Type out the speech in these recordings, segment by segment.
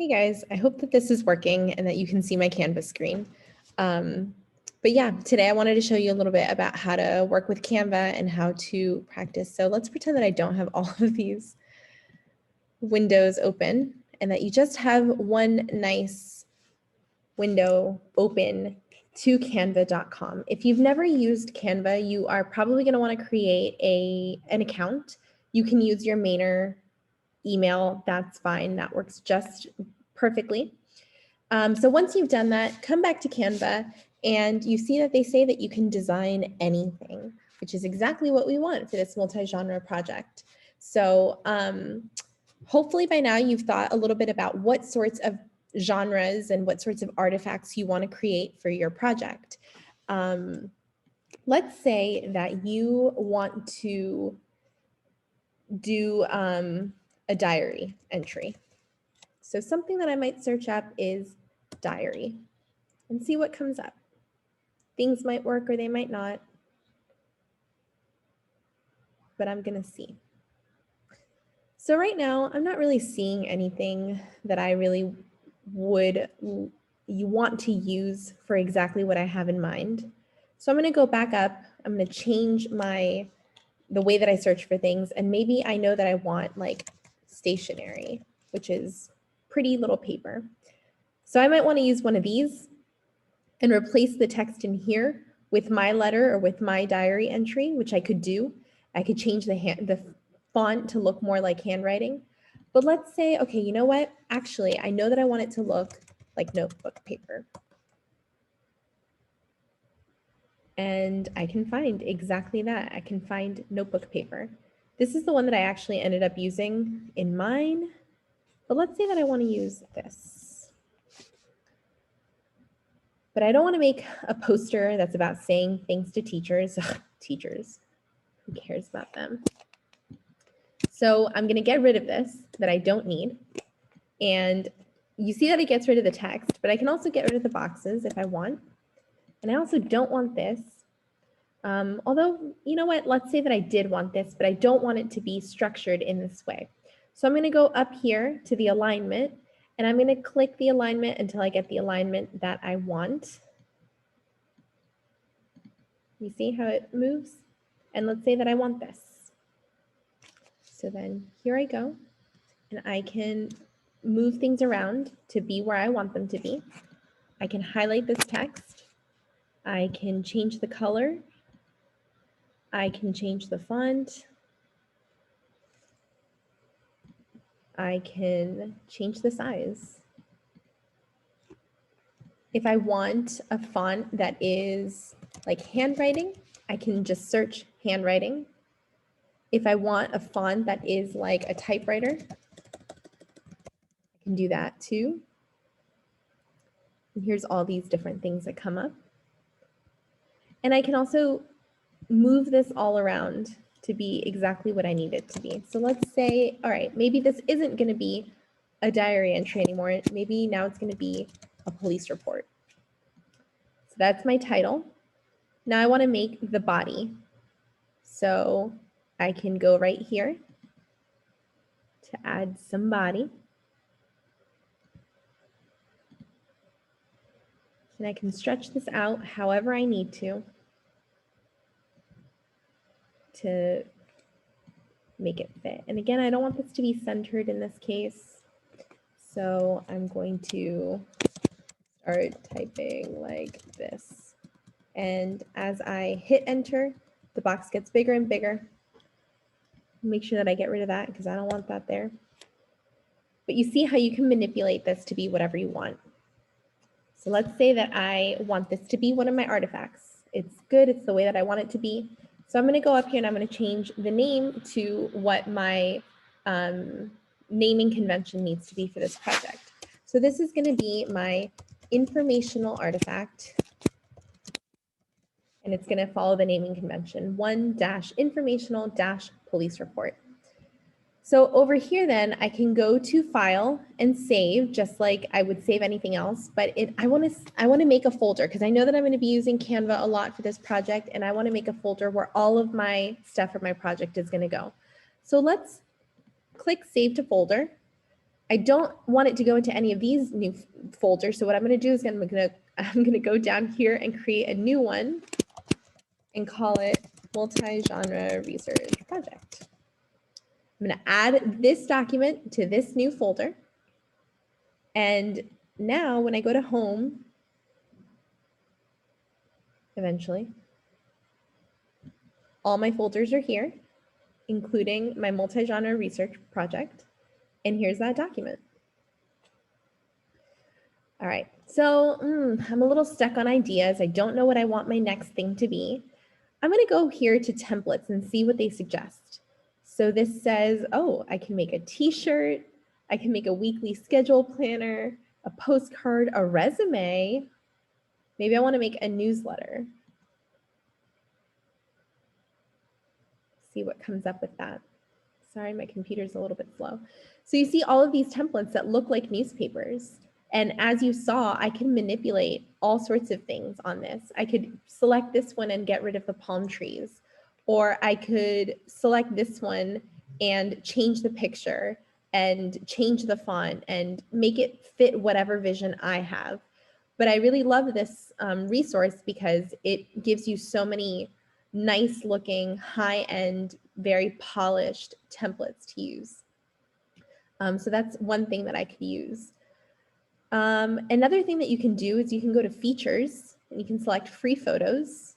Hey guys, I hope that this is working and that you can see my Canvas screen. But yeah, today I wanted to show you a little bit about how to work with Canva and how to practice. So let's pretend that I don't have all of these windows open and that you just have one nice window open to canva.com. If you've never used Canva, you are probably going to want to create an account. You can use your Mainer email, that's fine. That works just perfectly. So once you've done that, come back to Canva and you see that they say that you can design anything, which is exactly what we want for this multi-genre project. So hopefully by now you've thought a little bit about what sorts of genres and what sorts of artifacts you want to create for your project. Let's say that you want to do a diary entry. So something that I might search up is diary and see what comes up. Things might work or they might not, but I'm gonna see. So right now, I'm not really seeing anything that I really you want to use for exactly what I have in mind. So I'm gonna go back up, I'm gonna change the way that I search for things, and maybe I know that I want like stationery, which is pretty little paper. So I might want to use one of these and replace the text in here with my letter or with my diary entry, which I could do. I could change the font to look more like handwriting. But let's say, okay, you know what? Actually, I know that I want it to look like notebook paper. And I can find exactly that. I can find notebook paper. This is the one that I actually ended up using in mine. But let's say that I want to use this. But I don't want to make a poster that's about saying thanks to teachers. Teachers, who cares about them? So I'm going to get rid of this that I don't need. And you see that it gets rid of the text, but I can also get rid of the boxes if I want. And I also don't want this. Although, you know what, let's say that I did want this, but I don't want it to be structured in this way. So I'm going to go up here to the alignment, and I'm going to click the alignment until I get the alignment that I want. You see how it moves? And let's say that I want this. So then here I go, and I can move things around to be where I want them to be. I can highlight this text. I can change the color. I can change the font. I can change the size. If I want a font that is like handwriting, I can just search handwriting. If I want a font that is like a typewriter, I can do that too. And here's all these different things that come up. And I can also move this all around to be exactly what I need it to be. So let's say, all right, maybe this isn't going to be a diary entry anymore. Maybe now it's going to be a police report. So that's my title. Now I want to make the body. So I can go right here to add some body. And I can stretch this out however I need to make it fit. And again, I don't want this to be centered in this case. So I'm going to start typing like this. And as I hit enter, the box gets bigger and bigger. Make sure that I get rid of that because I don't want that there. But you see how you can manipulate this to be whatever you want. So let's say that I want this to be one of my artifacts. It's good, it's the way that I want it to be. So I'm going to go up here and I'm going to change the name to what my naming convention needs to be for this project. So this is going to be my informational artifact. And it's going to follow the naming convention, 1-informational-police report. So over here then, I can go to File and Save, just like I would save anything else. But I want to make a folder because I know that I'm going to be using Canva a lot for this project, and I want to make a folder where all of my stuff for my project is going to go. So let's click Save to Folder, I don't want it to go into any of these new folders. So what I'm going to do is I'm going to go down here and create a new one and call it multi-genre research project. I'm going to add this document to this new folder. And now when I go to home, eventually, all my folders are here, including my multi-genre research project. And here's that document. All right, so I'm a little stuck on ideas. I don't know what I want my next thing to be. I'm gonna go here to templates and see what they suggest. So this says, oh, I can make a t-shirt, I can make a weekly schedule planner, a postcard, a resume. Maybe I wanna make a newsletter. See what comes up with that. Sorry, my computer's a little bit slow. So you see all of these templates that look like newspapers. And as you saw, I can manipulate all sorts of things on this. I could select this one and get rid of the palm trees, or I could select this one and change the picture and change the font and make it fit whatever vision I have. But I really love this resource because it gives you so many nice looking, high-end, very polished templates to use. So that's one thing that I could use. Another thing that you can do is you can go to features and you can select free photos.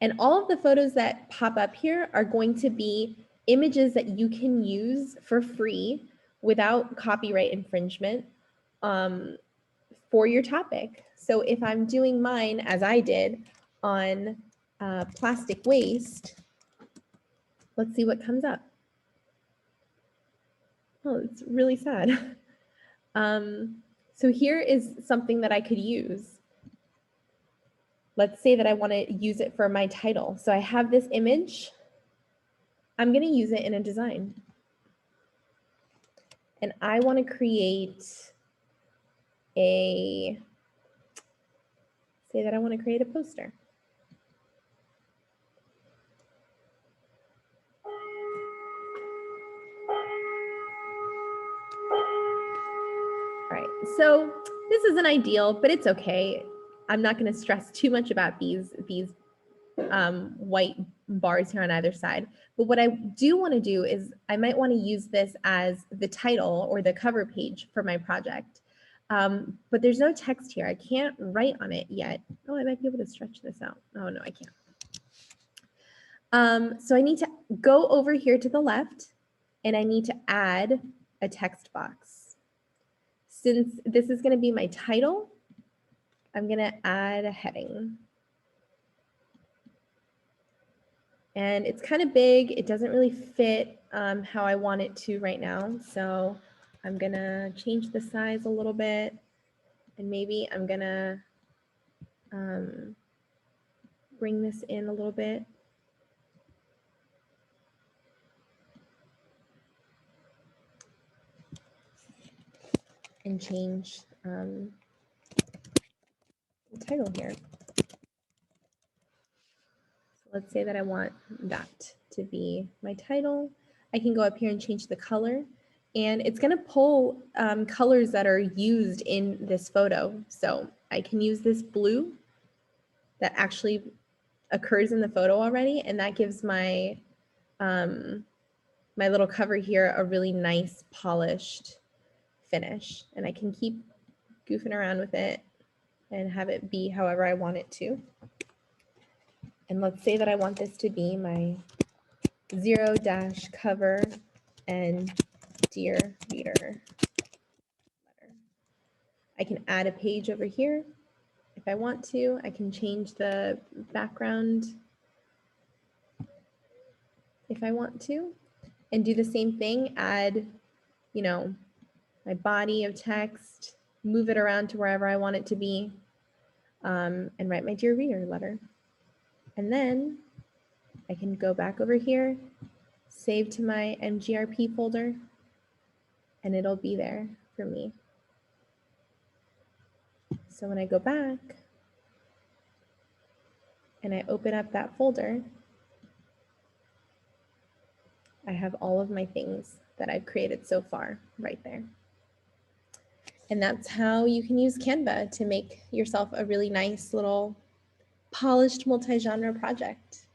And all of the photos that pop up here are going to be images that you can use for free without copyright infringement for your topic. So if I'm doing mine as I did on plastic waste, let's see what comes up. Oh, it's really sad. So here is something that I could use. Let's say that I want to use it for my title. So I have this image. I'm going to use it in a design. And I want to create say that I want to create a poster. All right, so this isn't ideal, but it's okay. I'm not going to stress too much about these white bars here on either side. But what I do want to do is I might want to use this as the title or the cover page for my project. But there's no text here. I can't write on it yet. Oh, I might be able to stretch this out. Oh, no, I can't. So I need to go over here to the left and I need to add a text box. Since this is going to be my title, I'm going to add a heading. And it's kind of big. It doesn't really fit how I want it to right now. So I'm going to change the size a little bit. And maybe I'm going to bring this in a little bit. And change the title here. So let's say that I want that to be my title. I can go up here and change the color. And it's going to pull colors that are used in this photo. So I can use this blue that actually occurs in the photo already. And that gives my, my little cover here a really nice polished finish. And I can keep goofing around with it and have it be however I want it to. And let's say that I want this to be my 0- cover and dear reader letter. I can add a page over here if I want to. I can change the background if I want to, and do the same thing, add, you know, my body of text, move it around to wherever I want it to be, and write my dear reader letter. And then I can go back over here, save to my MGRP folder, and it'll be there for me. So when I go back and I open up that folder, I have all of my things that I've created so far right there. And that's how you can use Canva to make yourself a really nice little polished multi-genre project.